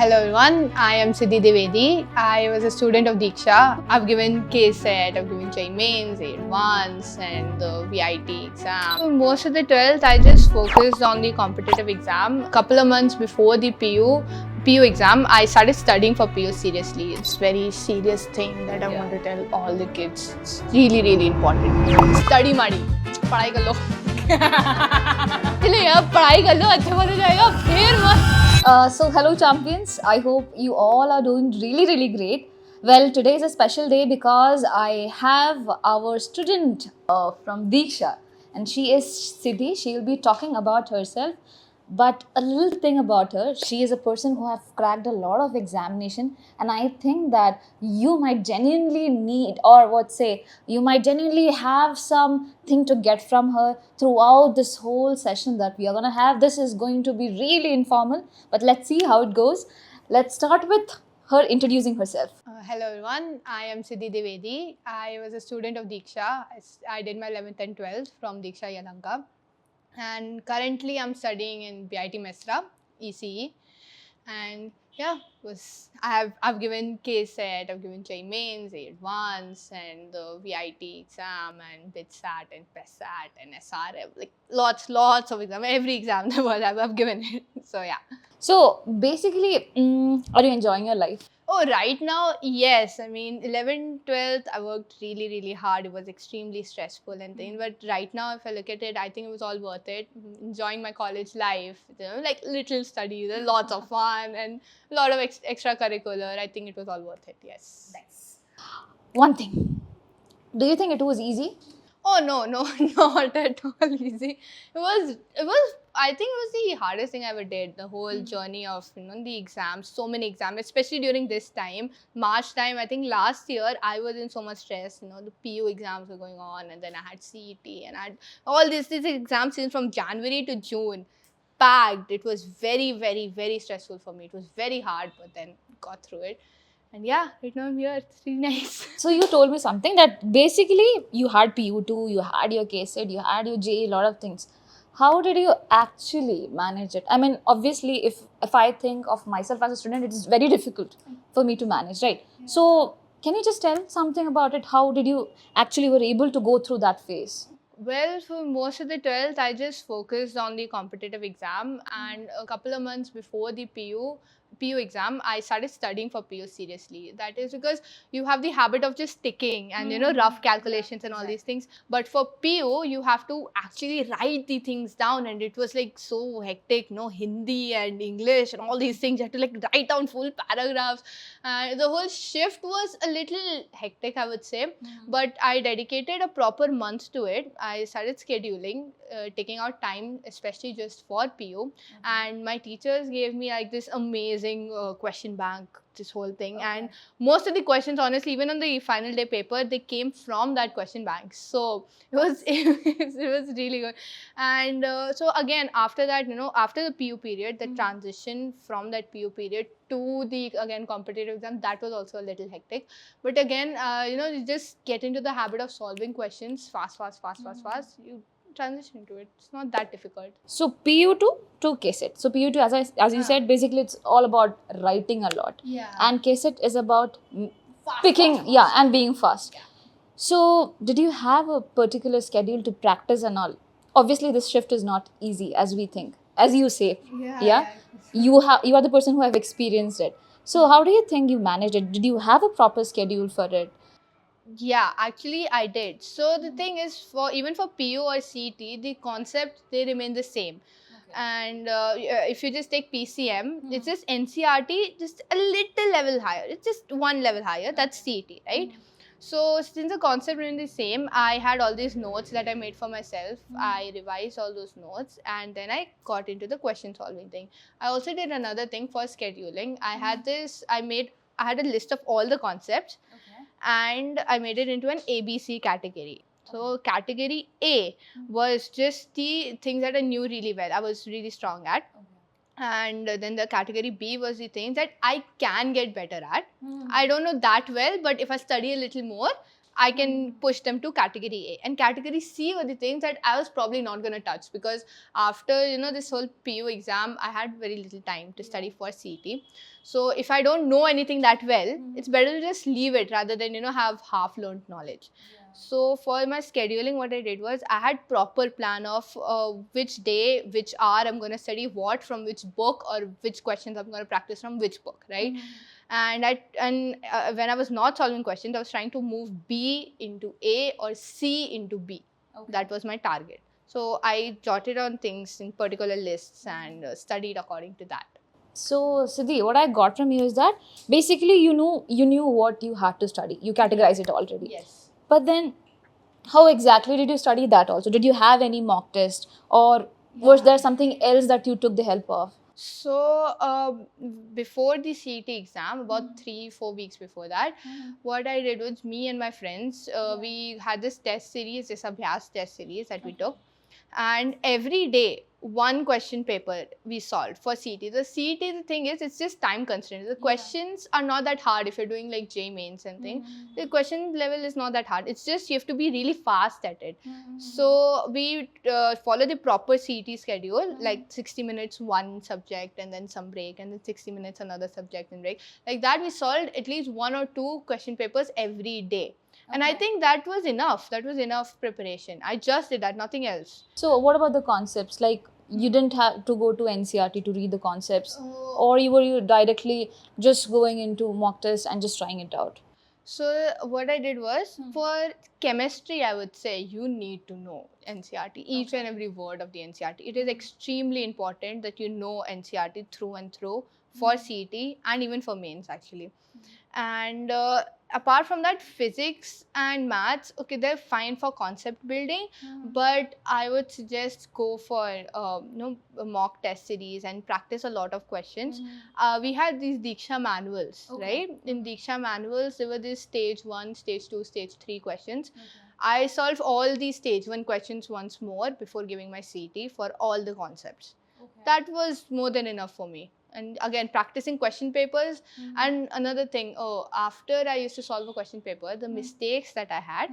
Hello everyone, I am Siddhi Devedi. I was a student of Diksha. I've given KSET, I've given JEE Mains, A-Advance and the VIT exam. So most of the 12th, I just focused on the competitive exam. A couple of months before the PU exam, I started studying for PU seriously. It's a very serious thing that I want to tell all the kids. It's really, really important. Study madi. पढ़ाई कर लो चलो यार पढ़ाई कर लो अच्छा हो जाएगा फिर मत So hello champions, I hope you all are doing really great. Well, today is a special day because I have our student from Diksha and she is Siddhi. She will be talking about herself. But a little thing about her, she is a person who have cracked a lot of examination, and I think that you might genuinely need, or you might genuinely have something to get from her throughout this whole session that we are going to have. This is going to be really informal, but let's see how it goes. Let's start with her introducing herself. Hello everyone, I am Siddhi Devedi. I was a student of Diksha. I did my 11th and 12th from Diksha Yelahanka. And currently I'm studying in BIT Mesra, ECE, and yeah, I've given KSET, I've given JEE Mains, A-Advance and the VIT exam and BITSAT and PESAT and SRM, like lots of exams, every exam there was I've given it. So yeah. So basically, are you enjoying your life? Oh, right now, yes. I mean, 11th, 12th, I worked really hard. It was extremely stressful and things. But right now, if I look at it, I think it was all worth it. Enjoying my college life, like little studies, lots of fun and a lot of extracurricular. I think it was all worth it, yes. Nice. One thing. Do you think it was easy? Oh no, not at all easy. It was. I think it was the hardest thing I ever did. The whole journey of the exams, so many exams, especially during this time, March time. I think last year I was in so much stress. The PU exams were going on, and then I had CET, and I had all these exams from January to June, packed. It was very stressful for me. It was very hard, but then got through it. And yeah, right now I'm here. It's really nice. So you told me something that basically you had PU2, you had your KSET, you had your JEE, a lot of things. How did you actually manage it? I mean, obviously, if I think of myself as a student, it is very difficult for me to manage, right? Yeah. So can you just tell something about it? How did you actually were able to go through that phase? Well, for most of the 12th, I just focused on the competitive exam, and a couple of months before the PU exam, I started studying for PU seriously. That is because you have the habit of just ticking and rough calculations and all these things. But for PU, you have to actually write the things down, and it was like so hectic. Hindi and English and all these things. You have to like write down full paragraphs. The whole shift was a little hectic, I would say. But I dedicated a proper month to it. I started scheduling, taking out time, especially just for PU. And my teachers gave me like this amazing question bank, this whole thing. And most of the questions, honestly, even on the final day paper, they came from that question bank. So it was really good. And so again, after that, after the PU period, the transition from that PU period to the again competitive exam, that was also a little hectic. But again, you just get into the habit of solving questions fast. You transition into it. It's not that difficult. So PU2 to KSET. So PU2, as you said, basically it's all about writing a lot. Yeah. And KSET is about picking, and being fast. Yeah. So did you have a particular schedule to practice and all? Obviously, this shift is not easy as we think, as you say. Yeah? You are the person who have experienced it. So how do you think you managed it? Did you have a proper schedule for it? Yeah, actually I did. So the thing is, even for PU or CET, the concept, they remain the same. Okay. And if you just take PCM, it's just NCRT, just a little level higher. It's just one level higher. That's CET, right? So since the concept remained the same, I had all these notes that I made for myself. I revised all those notes, and then I got into the question solving thing. I also did another thing for scheduling. I had a list of all the concepts. And I made it into an ABC category. So category A was just the things that I knew really well, I was really strong at. And then the category B was the things that I can get better at. I don't know that well, but if I study a little more, I can push them to category A. And category C were the things that I was probably not going to touch, because after, this whole PU exam, I had very little time to study for CET. So if I don't know anything that well, it's better to just leave it rather than, have half learned knowledge. So for my scheduling, what I did was I had proper plan of which day, which hour I'm going to study what from which book, or which questions I'm going to practice from which book, right? And when I was not solving questions, I was trying to move B into A or C into B. That was my target. So I jotted on things in particular lists and studied according to that. So, Siddhi, what I got from you is that basically you knew what you had to study. You categorize it already. Yes. But then, how exactly did you study that also? Did you have any mock test, or was there something else that you took the help of? So before the CET exam, about 3-4 weeks before that, what I did was, me and my friends, we had this test series, this Abhyas test series that we took, and every day one question paper we solved for CET. The CET, the thing is, it's just time constrained. The questions are not that hard if you're doing like J mains and thing. The question level is not that hard. It's just you have to be really fast at it. So we follow the proper CET schedule, like 60 minutes one subject and then some break, and then 60 minutes another subject and break. Like that, we solved at least 1 or 2 question papers every day. And I think that was enough. That was enough preparation. I just did that, nothing else. So, what about the concepts? Like, you didn't have to go to NCRT to read the concepts, or you directly just going into mock test and just trying it out? So what I did was, for chemistry, I would say you need to know NCRT, each and every word of the NCRT. It is extremely important that you know NCRT through and through for CET and even for mains actually. And apart from that, physics and maths, okay, they're fine for concept building, but I would suggest go for a mock test series and practice a lot of questions. We had these Diksha manuals, right? In Diksha manuals, there were these stage 1, stage 2, stage 3 questions. I solved all these stage 1 questions once more before giving my CET for all the concepts. That was more than enough for me. And again, practicing question papers. And another thing, after I used to solve a question paper, the mistakes that I had,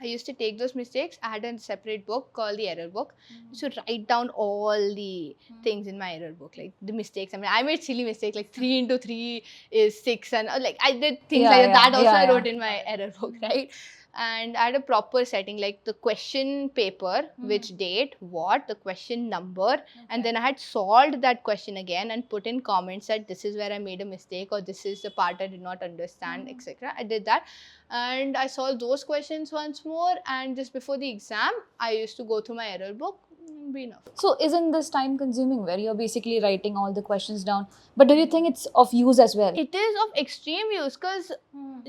I used to take those mistakes. I had a separate book called the error book. I used to write down all the things in my error book, like the mistakes. I mean, I made silly mistakes, like 3 into 3 is 6, and like I did things like that. Also, I wrote in my error book, right? And I had a proper setting, like the question paper, which date, what, the question number, and then I had solved that question again and put in comments that this is where I made a mistake, or this is the part I did not understand, etc. I did that, and I solved those questions once more. And just before the exam, I used to go through my error book. Be enough. So, isn't this time consuming where you're basically writing all the questions down? But do you think it's of use as well? It is of extreme use, because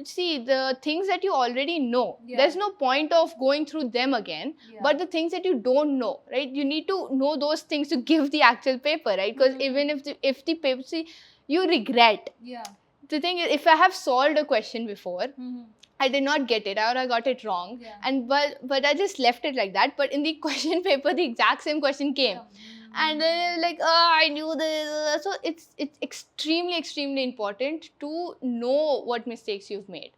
see, the things that you already know, there's no point of going through them again. But the things that you don't know, right, you need to know those things to give the actual paper, right? Because even if the paper, see, you regret. The thing is, if I have solved a question before, I did not get it, or I got it wrong, and but I just left it like that. But in the question paper, the exact same question came, and then like, I knew this. So it's extremely important to know what mistakes you've made,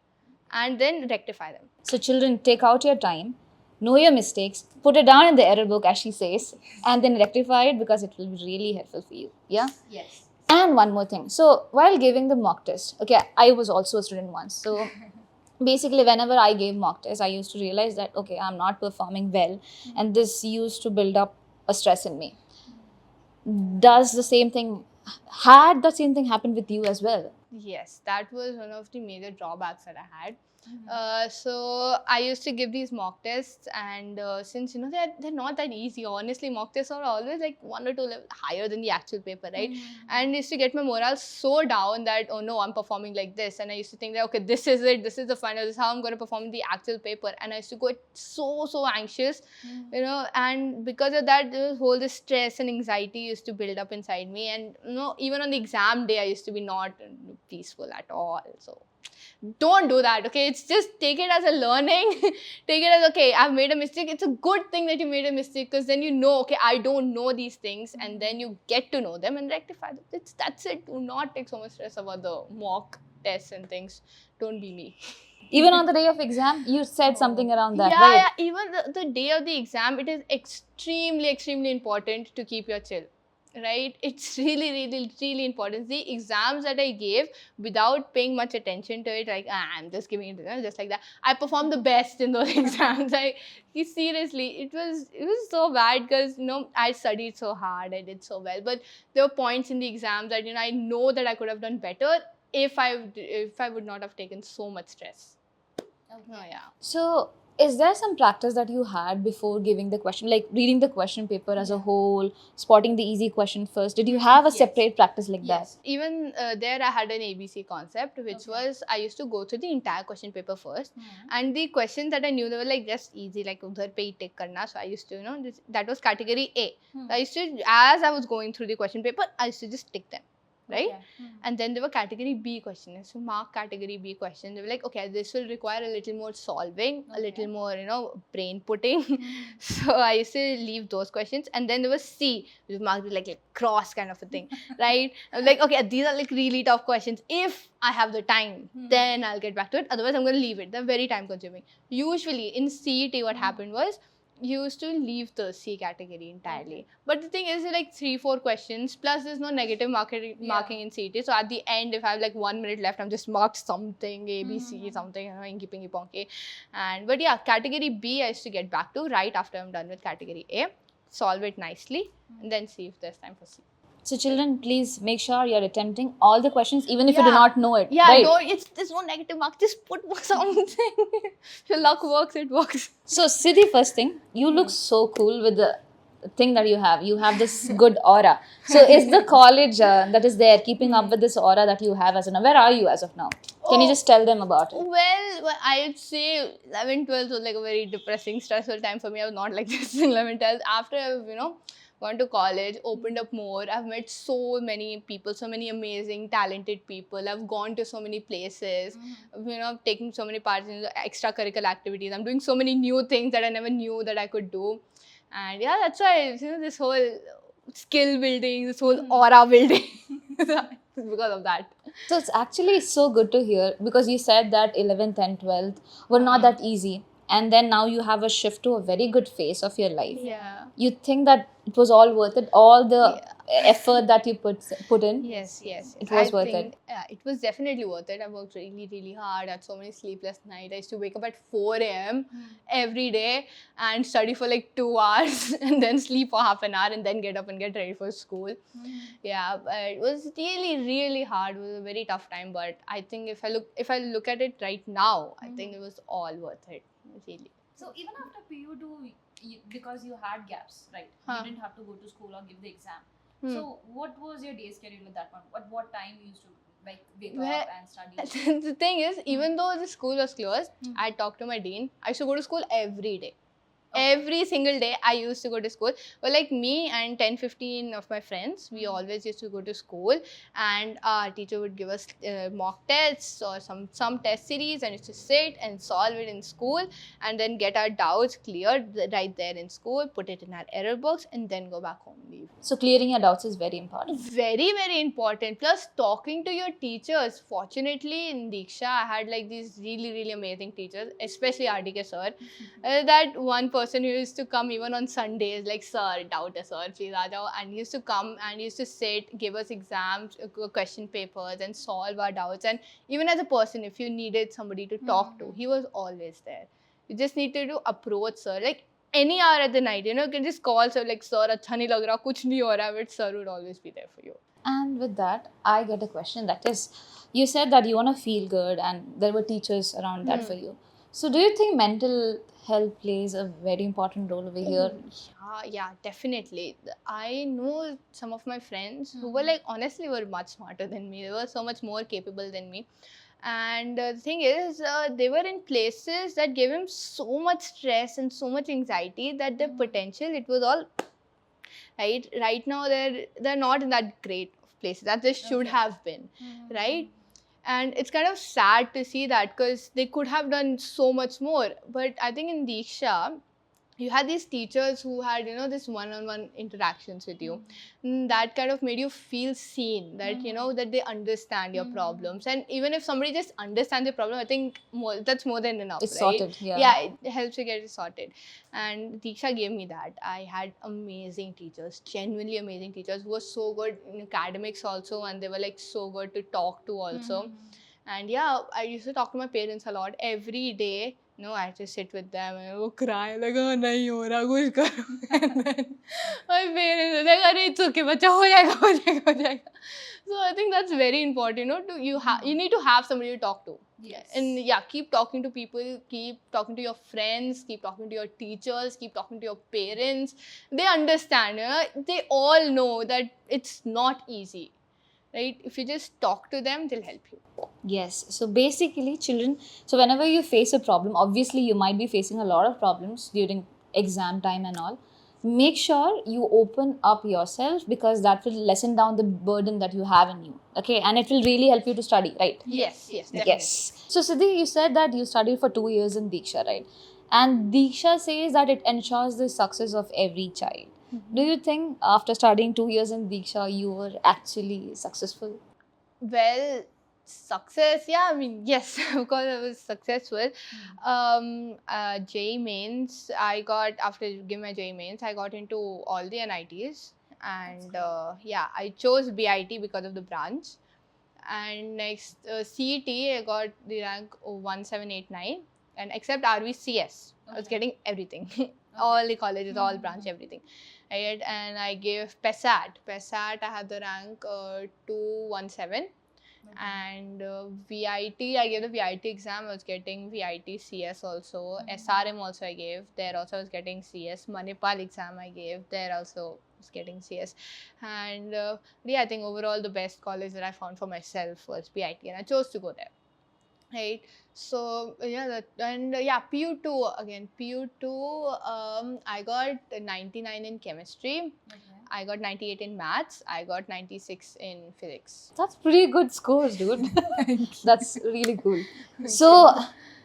and then rectify them. So, children, take out your time, know your mistakes, put it down in the error book, as she says, and then rectify it, because it will be really helpful for you. Yeah. Yes. And one more thing. So, while giving the mock test, okay, I was also a student once. So, basically, whenever I gave mock tests, I used to realize that, okay, I'm not performing well, and this used to build up a stress in me. Had the same thing happen with you as well? Yes, that was one of the major drawbacks that I had. So I used to give these mock tests, and since they're not that easy. Honestly, mock tests are always like 1 or 2 levels higher than the actual paper, right? And it used to get my morale so down that, oh no, I'm performing like this, and I used to think that, okay, this is it, this is the final, this is how I'm going to perform in the actual paper, and I used to go so anxious, and because of that, this stress and anxiety used to build up inside me, and even on the exam day, I used to be not peaceful at all. So don't do that, okay? It's just take it as a learning. Take it as, okay, I've made a mistake. It's a good thing that you made a mistake, because then okay, I don't know these things, and then you get to know them and rectify them. That's it. Do not take so much stress about the mock tests and things. Don't be me. Even on the day of exam, you said something around that, yeah, right? yeah, even the day of the exam, it is extremely important to keep your chill, right? It's really important. The exams that I gave without paying much attention to it, like I'm just giving it, just like that, I performed the best in those exams. Seriously, it was so bad because I studied so hard, I did so well, but there were points in the exams that I know that I could have done better if I would not have taken so much stress. Oh yeah. So, is there some practice that you had before giving the question, like reading the question paper as a whole, spotting the easy question first? Did you have a Yes. separate practice like Yes. Even there, I had an ABC concept, which was I used to go through the entire question paper first, and the questions that I knew they were like just easy, like udhar pe hi tick karna. So I used to, that was category A. So I used to, as I was going through the question paper, I used to just tick them, right? And then there were category B questions. So mark category B questions. They were like, okay, this will require a little more solving, a little more, brain putting. So I used to leave those questions. And then there was C, which was marked with like cross kind of a thing, right? I was like, okay, these are like really tough questions. If I have the time, then I'll get back to it. Otherwise, I'm going to leave it. They're very time consuming. Usually in CET, what happened was, you used to leave the C category entirely. But the thing is, like 3-4 questions, plus there's no negative marking in CET. So at the end, if I have like 1 minute left, I'm just marked something, A, B, C, something, inky, pinky, ponky. But yeah, category B, I used to get back to right after I'm done with category A, solve it nicely, and then see if there's time for C. So, children, please make sure you're attempting all the questions, even if you do Yeah. not know it. Yeah, right? there's no negative mark. Just put something. If your luck works, it works. So, Siddhi, first thing, you look so cool with the thing that you have. You have this good aura. So, is the college that is there keeping up with this aura that you have as of now? Where are you as of now? Can you just tell them about it? Well, I'd say 11, 12 was like a very depressing, stressful time for me. I was not like this in 11, 12. After I've, gone to college, opened up more. I've met so many people, so many amazing, talented people. I've gone to so many places, taking so many parts in the extracurricular activities. I'm doing so many new things that I never knew that I could do. And yeah, that's why, this whole skill building, this whole aura building, because of that. So it's actually so good to hear, because you said that 11th and 12th were not that easy. And then now you have a shift to a very good phase of your life. Yeah. You think that it was all worth it? All the effort that you put in? Yes. It was worth it. Yeah, it was definitely worth it. I worked really hard. I had so many sleepless nights. I used to wake up at 4 a.m. every day and study for like 2 hours and then sleep for half an hour and then get up and get ready for school. Yeah, but it was really hard. It was a very tough time. But I think if I look at it right now, I think it was all worth it. Really. So even after PU2, because you had gaps, right? You didn't have to go to school or give the exam. So what was your day schedule at that point? At what time you used to wake up and study? The thing is, even though the school was closed, I talked to my dean. I used to go to school every day. Every single day I used to go to school. Well, like me and 10-15 of my friends, we always used to go to school, and our teacher would give us mock tests or some test series, and used to sit and solve it in school and then get our doubts cleared right there in school, put it in our error box, and then go back home, leave. So clearing your doubts is very important. Very important. Plus talking to your teachers. Fortunately in Diksha, I had like these really amazing teachers, especially RDK sir. That one person who used to come even on Sundays, like, sir, doubt hai sir, please aa jao. And he used to come and he used to sit, give us exams, question papers, and solve our doubts. And even as a person, if you needed somebody to talk to, he was always there. You just needed to approach sir. Like, any hour at the night, you can just call sir, like, sir, acha nahi lag raha, kuch nahi ho raha, but sir would always be there for you. And with that, I get a question, that is, you said that you want to feel good and there were teachers around that for you. So do you think mental health plays a very important role over here? Yeah, definitely. I know some of my friends who were like, honestly, were much smarter than me. They were so much more capable than me. And the thing is, they were in places that gave him so much stress and so much anxiety that their potential, it was all right now they're not in that great of places that they should have been, right? And it's kind of sad to see that, because they could have done so much more. But I think in Diksha, you had these teachers who had, you know, this one-on-one interactions with you. That kind of made you feel seen, that you know that they understand your problems, and even if somebody just understands your problem, I think that's more than enough, It's right? sorted, yeah. Yeah, it helps you get it sorted. And Diksha gave me that. I had amazing teachers, genuinely amazing teachers, who were so good in academics also, and they were like so good to talk to also. And yeah, I used to talk to my parents a lot every day. No, I just sit with them and I would cry like, oh, nahi ho raha, kuch karo. And then my parents are like, "Arey, it's okay, bacha, ho jayega, ho jayega, ho jayega." So I think that's very important, you know, you need to have somebody to talk to. Yes. And yeah, keep talking to people, keep talking to your friends, keep talking to your teachers, keep talking to your parents. They understand, you know? They all know that it's not easy, right? If you just talk to them, they'll help you. Yes. So basically, children, so whenever you face a problem, obviously you might be facing a lot of problems during exam time and all. Make sure you open up yourself, because that will lessen down the burden that you have in you. Okay. And it will really help you to study, right? Yes, definitely. Yes. So Siddhi, you said that you studied for 2 years in Diksha, right? And Diksha says that it ensures the success of every child. Do you think after studying 2 years in Diksha, you were actually successful? Well, success, yeah, I mean, yes, of course I was successful. JEE mains, I got, after giving my JEE mains, I got into all the NITs. And yeah, I chose BIT because of the branch. And next, CET, I got the rank 1789. And except RVCS, I was getting everything. All the colleges, all branch, everything. Right? And I gave PESAT. PESAT, I had the rank 217. And VIT, I gave the VIT exam. I was getting VIT CS also. SRM also I gave. There also I was getting CS. Manipal exam I gave. There also was getting CS. And yeah, I think overall the best college that I found for myself was VIT, and I chose to go there. Right. So yeah, yeah, PU2 again. PU2, I got 99 in chemistry. I got 98 in maths. I got 96 in physics. That's pretty good scores, dude. That's really cool. So,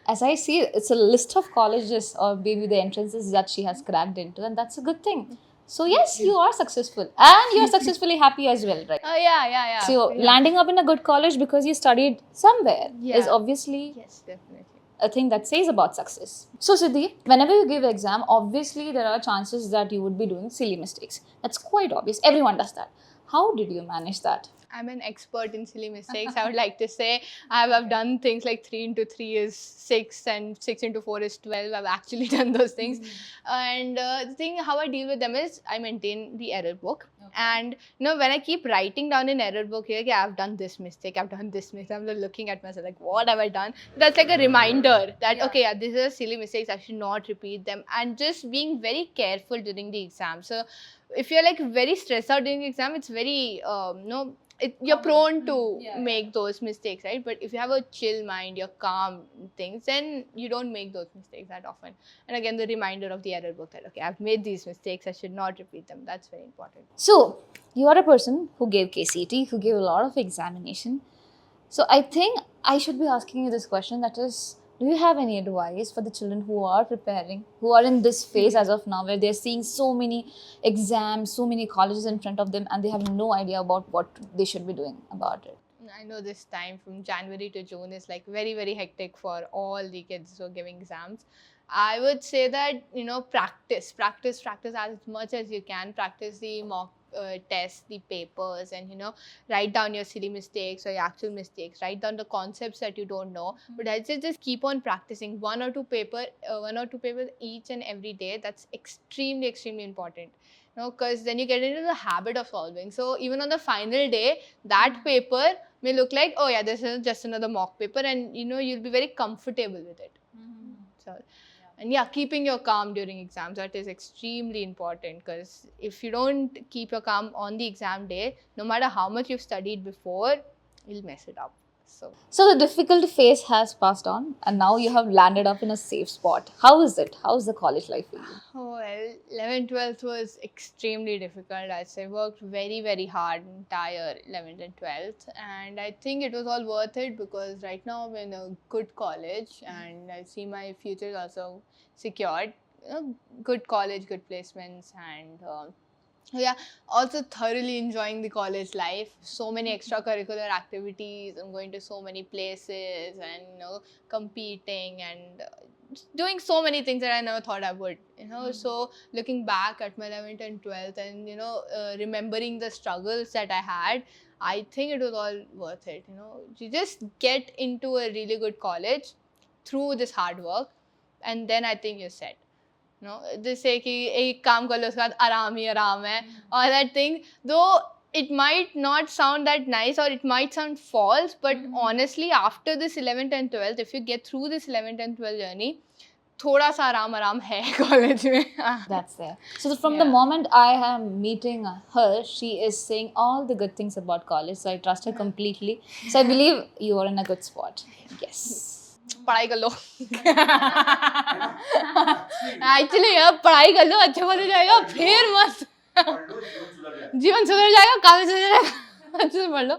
as I see, it's a list of colleges or maybe the entrances that she has cracked into, and that's a good thing. So, yes, you are successful, and you're successfully happy as well, right? Oh yeah. So, Yeah. landing up in a good college because you studied somewhere is Yeah. obviously Yes, definitely. a thing that says about success. So, Siddhi, whenever you give exam, obviously there are chances that you would be doing silly mistakes. That's quite obvious. Everyone does that. How did you manage that? I'm an expert in silly mistakes. I would like to say I've done things like 3 into 3 is 6 and 6 into 4 is 12. I've actually done those things. And the thing how I deal with them is I maintain the error book. And you know, when I keep writing down in error book here, okay, I've done this mistake, I've done this mistake, I'm looking at myself like, what have I done? That's like a reminder that okay, yeah, these are silly mistakes, I should not repeat them, and just being very careful during the exam. So if you're like very stressed out during the exam, it's very you're prone to make those mistakes, right? But if you have a chill mind, you're calm things, then you don't make those mistakes that often. And again, the reminder of the error book that okay, I've made these mistakes, I should not repeat them. That's very important. So, you are a person who gave KCT, who gave a lot of examination. So, I think I should be asking you this question, that is, do you have any advice for the children who are preparing, who are in this phase as of now, where they're seeing so many exams, so many colleges in front of them, and they have no idea about what they should be doing about it? I know this time from January to June is like very, very hectic for all the kids who are giving exams. I would say that, you know, practice as much as you can. Practice the mock tests, the papers, and, you know, write down your silly mistakes or your actual mistakes. Write down the concepts that you don't know. But I just keep on practicing one or two papers each and every day. That's extremely, extremely important. You know, because then you get into the habit of solving. So even on the final day, that paper may look like, oh yeah, this is just another mock paper, and you know, you'll be very comfortable with it. So, and yeah, keeping your calm during exams, that is extremely important, because if you don't keep your calm on the exam day, no matter how much you've studied before, you'll mess it up. So the difficult phase has passed on, and now you have landed up in a safe spot. How is it? How is the college life for you? Oh, well, 11th, 12th was extremely difficult. I'd say worked very, very hard entire 11th and 12th. And I think it was all worth it, because right now I'm in a good college and I see my future is also secured. good college, good placements, and yeah, also thoroughly enjoying the college life. So many extracurricular activities. I'm going to so many places and competing and doing so many things that I never thought I would. So looking back at my 11th and 12th and remembering the struggles that I had, I think it was all worth it. You just get into a really good college through this hard work, and then I think you're set. जैसे कि एक काम कर लो उसके बाद आराम ही आराम है or that thing, though it might not sound that nice or it might sound false, but honestly after this 11th and 12th, if you get through this 11th and 12th journey, थोड़ा सा आराम आराम है college में. That's there. So from the moment I am meeting her, she is saying all the good things about college. So I trust her completely. So I believe you are in a good spot. Yes. पढ़ाई कर लो. Actually पढ़ाई कर लो, अच्छा हो जाएगा, फिर मस्त जीवन सुधर जाएगा, काफी सुधर जाएगा. अच्छे से पढ़ लो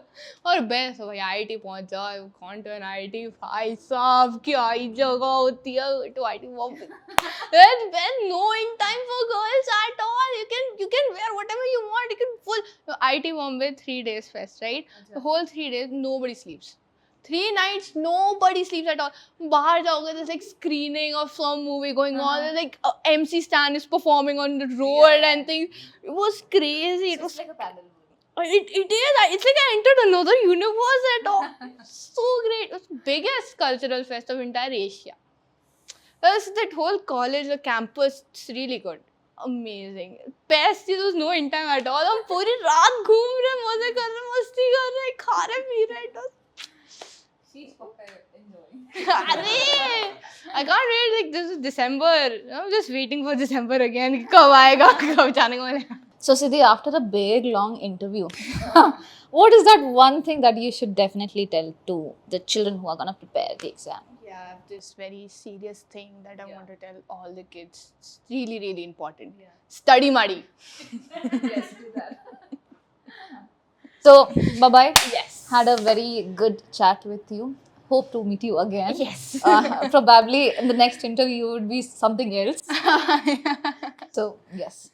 और बेस्ट हो भाई, IIT पहुंच जाओ. कौन टू IIT भाई साहब, क्या ही जगह होती है to IIT. There's no in time for girls at all. You can wear whatever you want. You can full IIT Bombay 3 days fest, right? The whole 3 days nobody sleeps. 3 nights nobody sleeps at all. बाहर जाओगे, there's like screening of some movie going on. There's like MC Stan is performing on the road and things. It was crazy. It was like a parallel. It is. It's like I entered another universe at all. So great. It was the biggest cultural fest of entire Asia. That whole college, the campus, it's really good. Amazing. Best, there was no in time at all. हम पूरी रात घूम रहे, मजे कर रहे, मस्ती कर रहे, खा रहे, पी रहे. It was. She's enjoying. अरे, I can't wait. Like this is December. I'm just waiting for December again. कब आएगा, कब जाने को मिलेगा. So Siddhi, after a big long interview, what is that one thing that you should definitely tell to the children who are gonna prepare the exam? Yeah, I have this very serious thing that I want to tell all the kids. It's really, really important. Study, Madi. Yes, do that. So, bye-bye. Yes. Had a very good chat with you. Hope to meet you again. Yes. Probably in the next interview would be something else. So, yes.